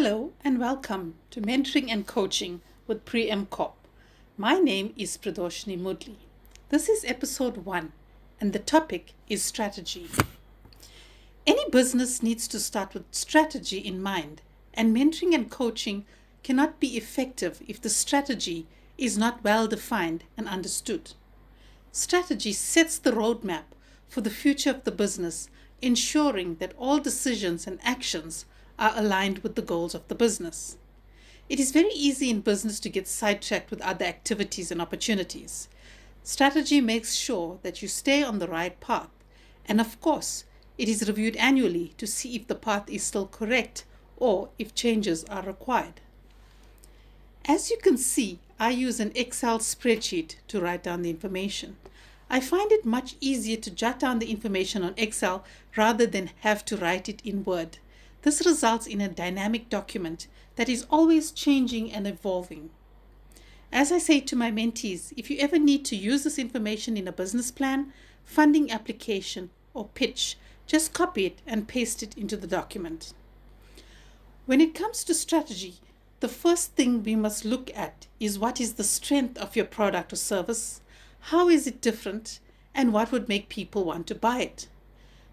Hello and welcome to Mentoring and Coaching with MCorp. My name is Pradoshni Mudli. This is episode 1 and the topic is strategy. Any business needs to start with strategy in mind, and mentoring and coaching cannot be effective if the strategy is not well defined and understood. Strategy sets the roadmap for the future of the business, ensuring that all decisions and actions are aligned with the goals of the business. It is very easy in business to get sidetracked with other activities and opportunities. Strategy makes sure that you stay on the right path, and of course, it is reviewed annually to see if the path is still correct or if changes are required. As you can see, I use an Excel spreadsheet to write down the information. I find it much easier to jot down the information on Excel rather than have to write it in Word. This results in a dynamic document that is always changing and evolving. As I say to my mentees, if you ever need to use this information in a business plan, funding application, or pitch, just copy it and paste it into the document. When it comes to strategy, the first thing we must look at is what is the strength of your product or service, how is it different, and what would make people want to buy it.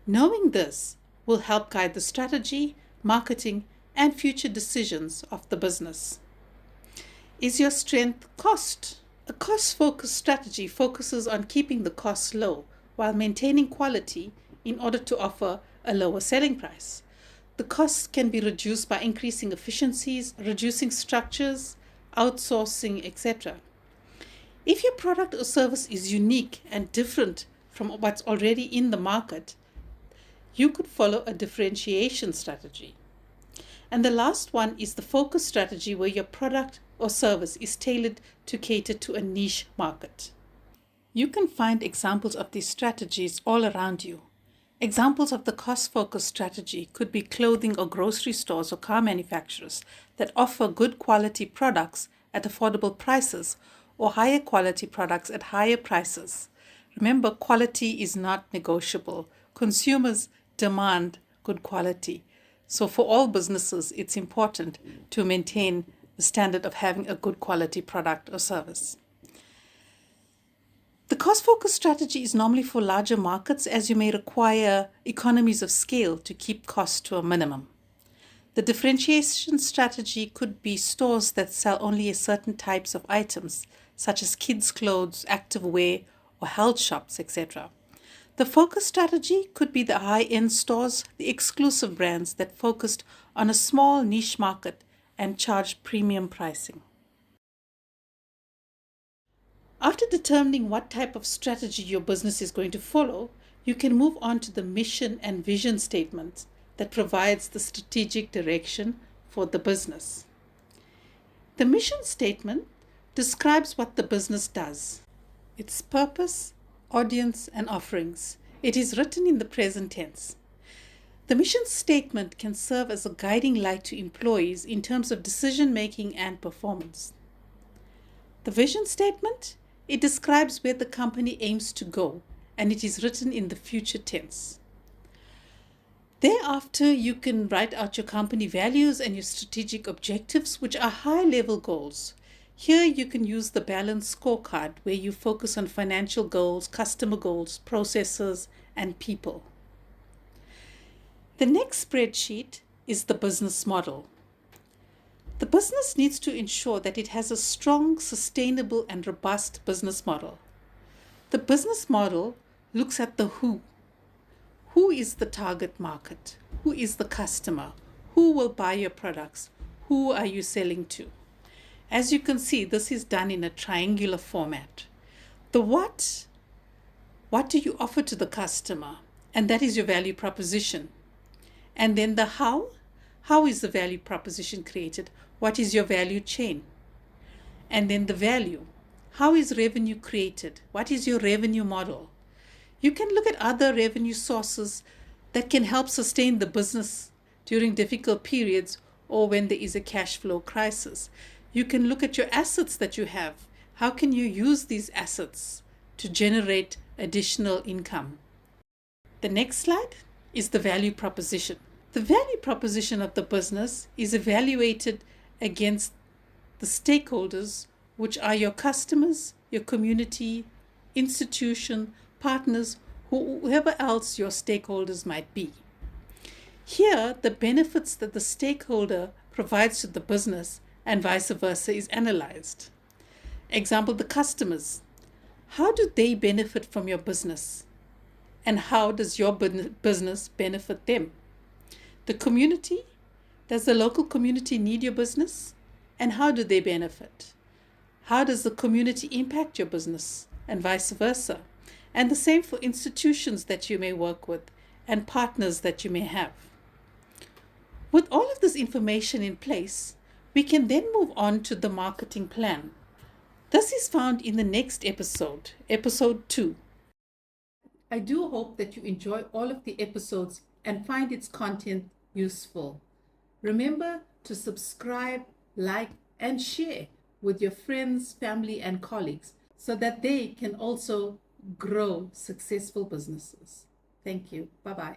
Knowing this will help guide the strategy, marketing, and future decisions of the business. Is your strength cost? A cost-focused strategy focuses on keeping the costs low while maintaining quality in order to offer a lower selling price. The costs can be reduced by increasing efficiencies, reducing structures, outsourcing, etc. If your product or service is unique and different from what's already in the market, you could follow a differentiation strategy. And the last one is the focus strategy, where your product or service is tailored to cater to a niche market. You can find examples of these strategies all around you. Examples of the cost-focused strategy could be clothing or grocery stores or car manufacturers that offer good quality products at affordable prices or higher quality products at higher prices. Remember, quality is not negotiable. Consumers demand good quality. So for all businesses, it's important to maintain the standard of having a good quality product or service. The cost-focused strategy is normally for larger markets, as you may require economies of scale to keep costs to a minimum. The differentiation strategy could be stores that sell only certain types of items, such as kids' clothes, activewear, or health shops, etc. The focus strategy could be the high-end stores, the exclusive brands that focused on a small niche market and charge premium pricing. After determining what type of strategy your business is going to follow, you can move on to the mission and vision statement that provides the strategic direction for the business. The mission statement describes what the business does, its purpose, audience, and offerings. It is written in the present tense. The mission statement can serve as a guiding light to employees in terms of decision making and performance. The vision statement, it describes where the company aims to go, and it is written in the future tense. Thereafter, you can write out your company values and your strategic objectives, which are high-level goals. Here you can use the balanced scorecard, where you focus on financial goals, customer goals, processes, and people. The next spreadsheet is the business model. The business needs to ensure that it has a strong, sustainable, and robust business model. The business model looks at the who. Who is the target market? Who is the customer? Who will buy your products? Who are you selling to? As you can see, this is done in a triangular format. The what do you offer to the customer? And that is your value proposition. And then the how is the value proposition created? What is your value chain? And then the value. How is revenue created? What is your revenue model? You can look at other revenue sources that can help sustain the business during difficult periods or when there is a cash flow crisis. You can look at your assets that you have. How can you use these assets to generate additional income? The next slide is the value proposition. The value proposition of the business is evaluated against the stakeholders, which are your customers, your community, institution, partners, whoever else your stakeholders might be. Here, the benefits that the stakeholder provides to the business and vice versa is analyzed. Example, the customers. How do they benefit from your business? And how does your business benefit them? The community. Does the local community need your business? And how do they benefit? How does the community impact your business? And vice versa. And the same for institutions that you may work with and partners that you may have. With all of this information in place, we can then move on to the marketing plan. This is found in the next episode, episode 2. I do hope that you enjoy all of the episodes and find its content useful. Remember to subscribe, like, and share with your friends, family, and colleagues so that they can also grow successful businesses. Thank you. Bye-bye.